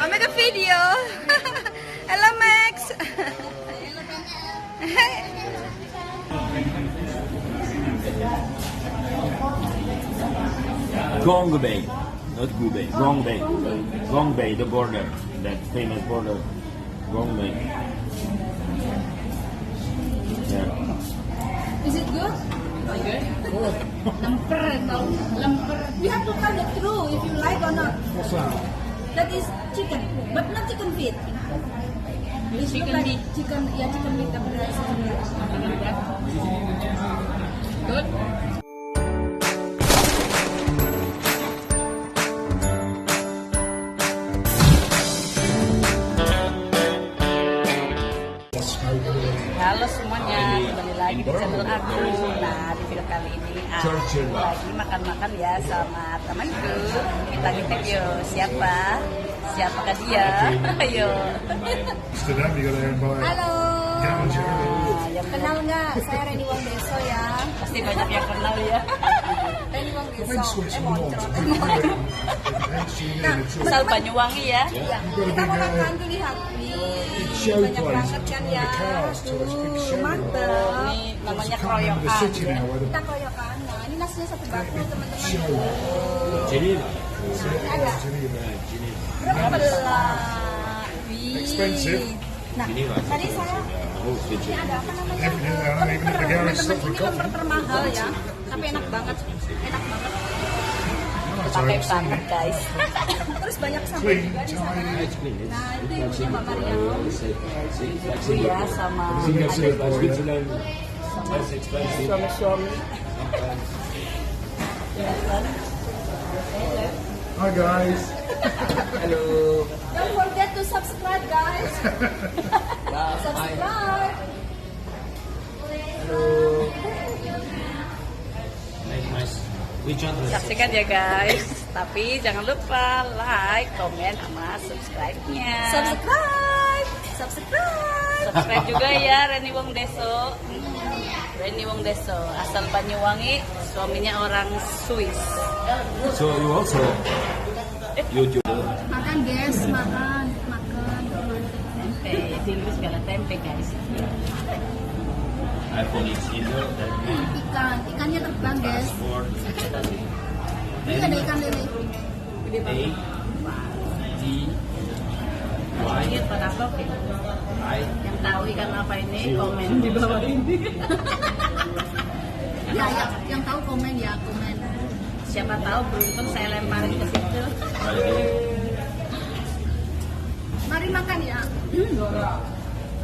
I make a video. Hello, Max. Gongbei, not Gubei. Gongbei. Gongbei, the border, that famous border. Gongbei. Yeah. Is it good? Lemper. You have to tell the truth if you like or not. What's that? That is chicken, but not chicken feet. It's Chicken like meat. Chicken meat. Good. Halo semuanya, kembali lagi di channel aku. Nah, di video kali ini aku lagi makan-makan ya sama temenku. Kita ngintip yuk, siapakah dia? Ayo. Halo. Jangan. Yang Kenal nggak? Saya Renny Wong Ndeso ya. pasti banyak yang kenal ya. Renny Wong Ndeso. Moncrot. Asal Banyuwangi ya. Iya. Kita mau makan tuh lihat. Nih, banyak banget kan ya. Tuh, mantap. Ini namanya keroyokan. Kita keroyokan. Nah, ini nasinya satu batu teman-teman. Jadi, Ada. Berapa lah? Expensive. Nah, tadi saya ini ada apa namanya? Ini lemper termahal ya, tapi enak banget, Pakai banget guys. Terus banyak sambal juga di sana. Nah, itu yang punya Mbak Mariam. Iya sama suami-suami. Hi guys. hello. Don't forget to subscribe, guys. Subscribe. Nice. Which one? Saksikan ya guys. Tapi jangan lupa like, komen, sama subscribe-nya. Subscribe juga ya Renny Wong Ndeso. Renny Wong Ndeso, asal Banyuwangi, suaminya orang Swiss. So you also YouTube. Makan, guys, makan. Tempe, di Inggris segala tempe guys. iPhone X Indo. Ikannya terbang, guys. Passport. Ini ada ikan lele. A T Y Ini pada apa? I. Yang tahu ikan apa ini komen di bawah ini. Ya, yang tahu komen ya, komen. Siapa tahu beruntung saya lemparin ke situ. Mari makan ya.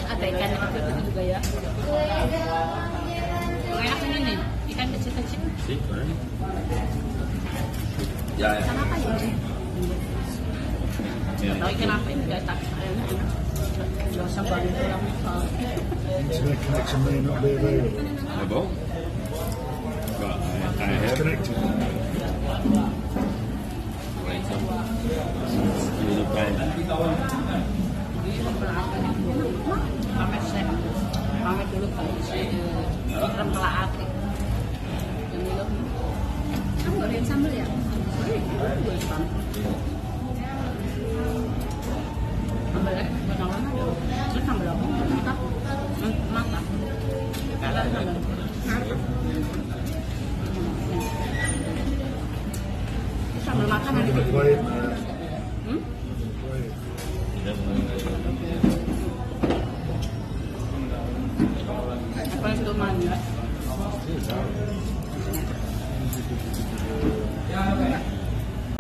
Ada ikan yang kecil juga ya. Yang enak ini nih, ikan kecil-kecil. See, right? Yeah. Sama apa ya? Tahu ikan apa ini? Gak tak. Gak usah balik pulang. Internet connection may not be available. About? Well, I It's have. connected. Wait, little pan. Pamit dulu guys. Rempah api. Yang dulu. Kamu gak ada sambal ya? Sambal ya? Mana-mana ada. Terus sambal apa? Mantap. Mantap. Kalau sambal. Sambal makan ada di Play it. Hmm? Play it. Apa itu manja?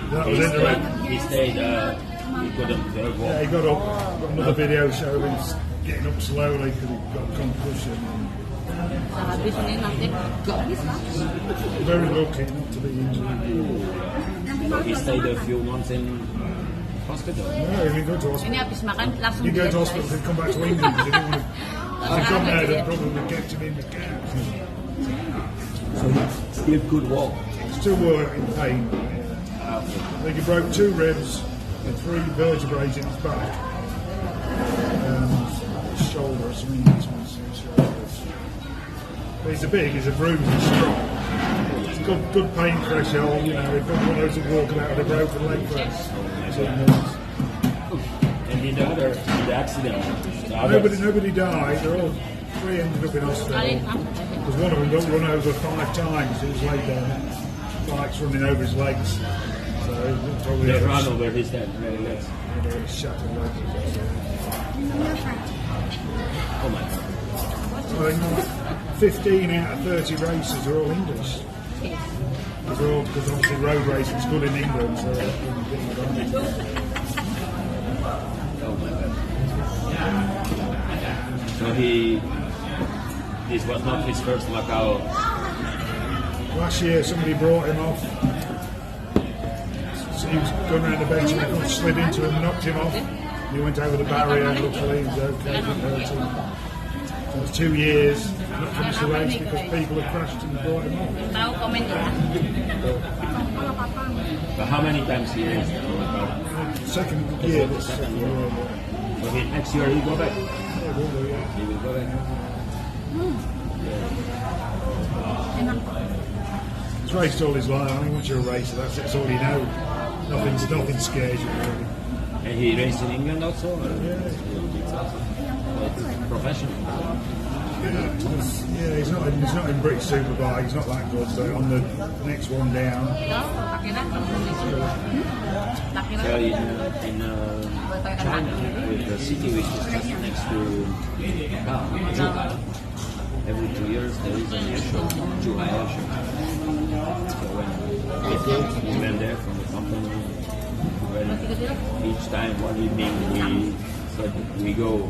That was internet. He stayed, he couldn't walk. Yeah, he got up. Got another video showing him getting up slowly because he got concussion. Habis ini nanti gak bisa. Very lucky not to be injured. So he stayed a few months in hospital. No, he didn't go to Ini hospital. habis makan langsung He didn't go to diet, hospital guys. to come back to England because he didn't want to. If he'd gone there, they'd probably kept him in the camp. So he still could walk. Still in pain. I think he broke 2 ribs and 3 vertebrae in his back. His shoulder or something. But he's he's a bruise, he's strong. He's got good pain threshold, you know, he probably knows to walk out of a broken leg for 2 months. the accident. The others- Nobody died. They're all three ended up in hospital. Because one of them got run over 5 times. He was laid down. Bikes running over his legs. So he probably They had run over his head. Really, that's, shattered legs. oh my God. I think 15 out of 30 races are all English. Because obviously road racing is good in England, so Oh my God. So this was not his first Macau. last year somebody brought him off. So he was going around the bench and he slid into him, knocked him off. He went over the barrier, luckily he was okay, didn't hurt him. So it was 2 years, not finished the race because people had crashed and brought him off. Tahu komen ya. But how many times he raced? Second year, this Second second year. year. Yeah. So next year he go back. Yeah, will do, yeah. He will go back. He's raced all his life. I mean, once you're a racer, that's all you know. Nothing scares you really. And he raced in England also? Or? Yeah. It's professional. Yeah, he's not in British Superbike. He's not that good. So on the next one down, So in China, with the city which is just next to Macau, Zhuhai, every 2 years there is an air show, Zhuhai air show. So when we went there from the company, each time one evening we said we go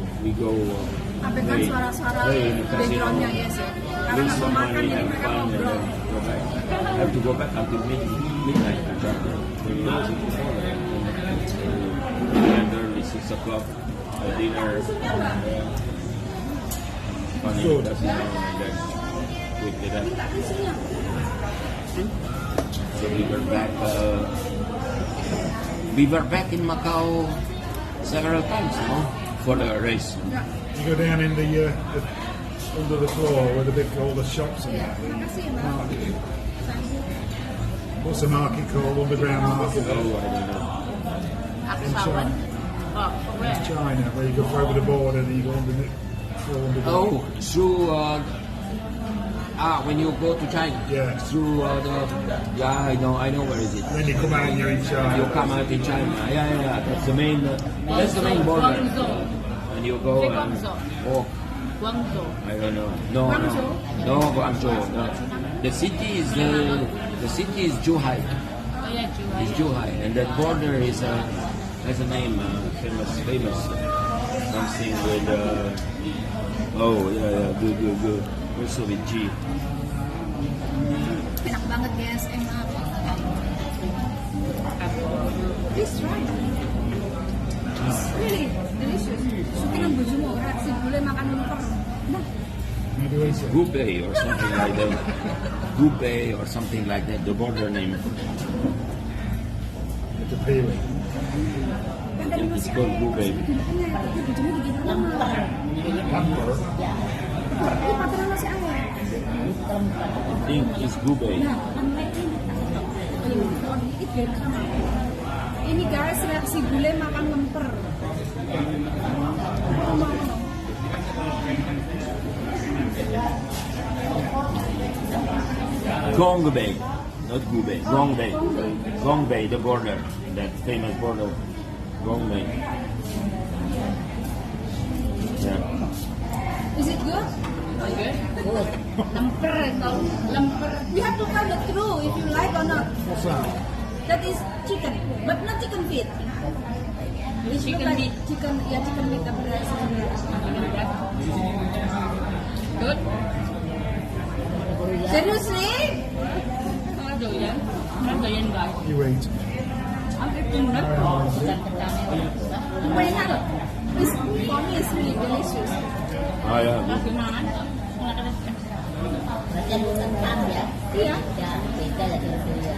Ambilkan suara-suara play in the casino, backgroundnya ya sih. Karena win nggak some mau money, makan jadi have mereka fun, and ngobrol. then go back. Have to go back until midnight to charter. We went early 6 o'clock, dinner, funny Good. casino, and then quickly back. So we were back. We were back in Macau several times, for the race. you go down in the under the floor where all the shops and that. Market. What's the market called? Underground market. Oh, I don't know. In China. China, where you go over the border and you go under the Oh, through when you go to China. Yeah. Through I know where is it. Then you come out and you're in China. You come out in China. Yeah. That's the main border. And you go and walk. Guangzhou. I don't know. No, Guangzhou. No. The city is Zhuhai. Oh ya, Zhuhai. It's Zhuhai, and that border is has a name, famous. Something with good. Also with G. Enak banget guys, enak. This right. It's really delicious. Suka ng bujumo, si gulay makan lupa. Nah, How do I say? Gubei or something like that. Gubei or something like that. The border name. It's appealing. It's called Gubei. Hamper. ini pateran masih anget. I think it's Gubei. Ini guys, reaksi gulai makan lemper. Gongbei, not Gubei. Gongbei. Gongbei, the border, that famous border. Gongbei. Yeah. Is it good? Lemper, lemper. We have to tell the truth if you like or not. What's that? That is chicken, but not chicken feet. It's Chicken like meat. chicken meat tapi rasa Good. Seriously? Kalau doyan, guys. You eat. Hampir tunat. Enak. It's for me it's really delicious. Ah, yeah. Masih makan. Yang kentang ya, Iya. ya beda lagi rasanya.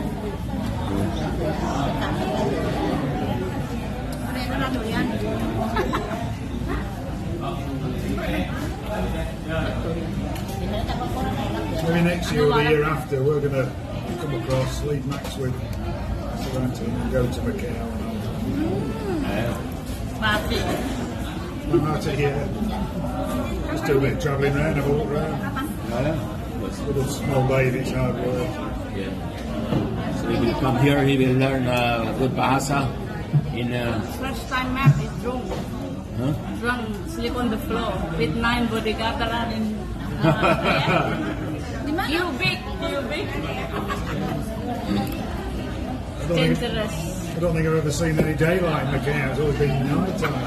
Mereka doyan. Maybe next year or the year after, we're going to come across, leave Max with Toronto and go to Macau. Yeah. But One night a year. Just do a bit of travelling around, have a walk around. Yeah. With a small baby, it's hard work. Yeah. So he will come here, he will learn good bahasa in First time map is drunk. huh? Drunk, sleep on the floor with 9 bodyguard running. You big. Dangerous. I don't think I've ever seen any daylight in the camp. It's always been night time.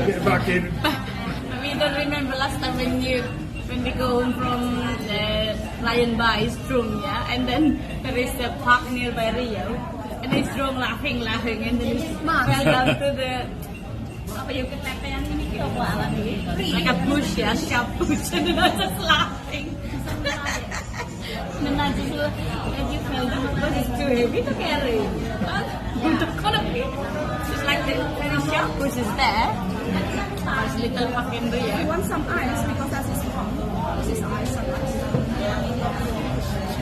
Get back in. We don't remember last time when we go home from Lion Bar is drunk, yeah, and then there is a park nearby Rio, and he's drunk laughing, and then he fell down to the apa ya ketetean ini kira apa alam ini like a push ya, sharp push, and then I was just laughing. And I just look, and you feel but it's too heavy to carry. It's like the very sharp push is there. There's little fucking Rio. You want some ice because that is hot. This is ice and ice.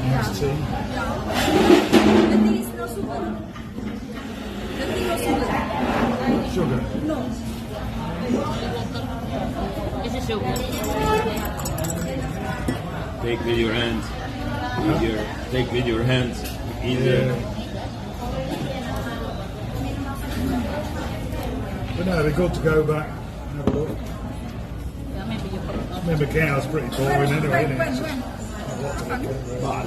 Nice tea. The tea is no sugar. The tea no sugar. Sugar. No. This is sugar. Take with your hands. Take with your hands. Easier. But no, they're good to go back and have a look. Yeah, maybe you put Remember, Cow's pretty boring anyway, isn't it? But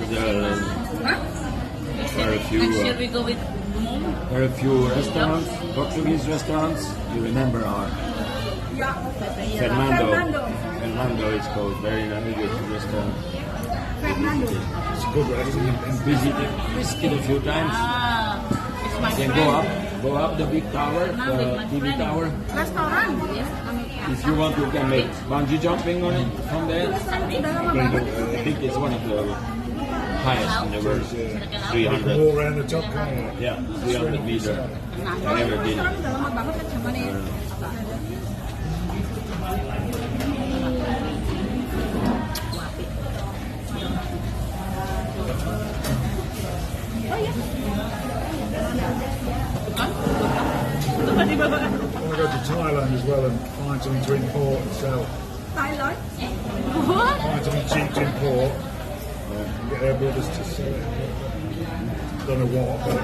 there are a few. Next year we go with mom. There are a few restaurants, Portuguese restaurants. You remember our Fernando is called, very nice restaurant. It's a good restaurant. And visit a few times. It's my Then friend. go up the big tower, Now with the my TV friend. tower. Restoran. If you want, you can make bungee jumping on it from there. I think it's one of the highest in the world. You can 300. walk around the top, can't you? Yeah, 300 meter. I never did. Restoran udah lama banget kan zamannya. Itu tadi bapak kan? I want to go to Thailand as well and find something to import and sell. Thailand. What? Find something cheap to import and get their brothers to sell it. Don't know what, but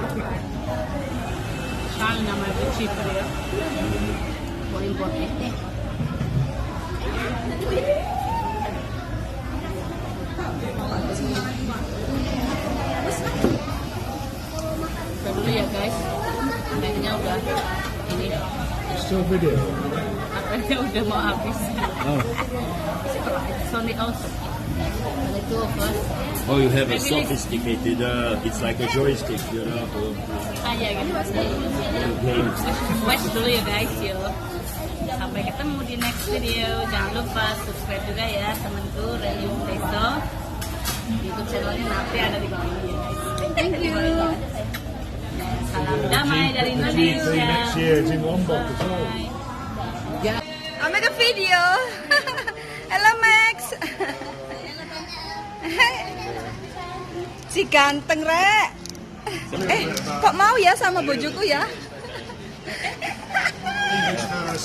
China namanya itu cheaper ya. Buat import ini. Udah dulu ya guys. Kayaknya udah ini. still video. Apanya udah mau habis. Oh. Sony also. The two of us. Oh, you have a sophisticated, it's like a joystick, you know, to Ya gitu. play. Watch dulu ya guys yo. Sampai ketemu di next video. Jangan lupa subscribe juga ya temenku Renny Wong Ndeso. YouTube channelnya nanti ada di bawah ini ya guys. Thank you. Salam damai dari See you Indonesia. next year. It's in Lombok as well. I'll make a video. Hello Max. Si ganteng rek. Kok mau ya sama bojoku ya?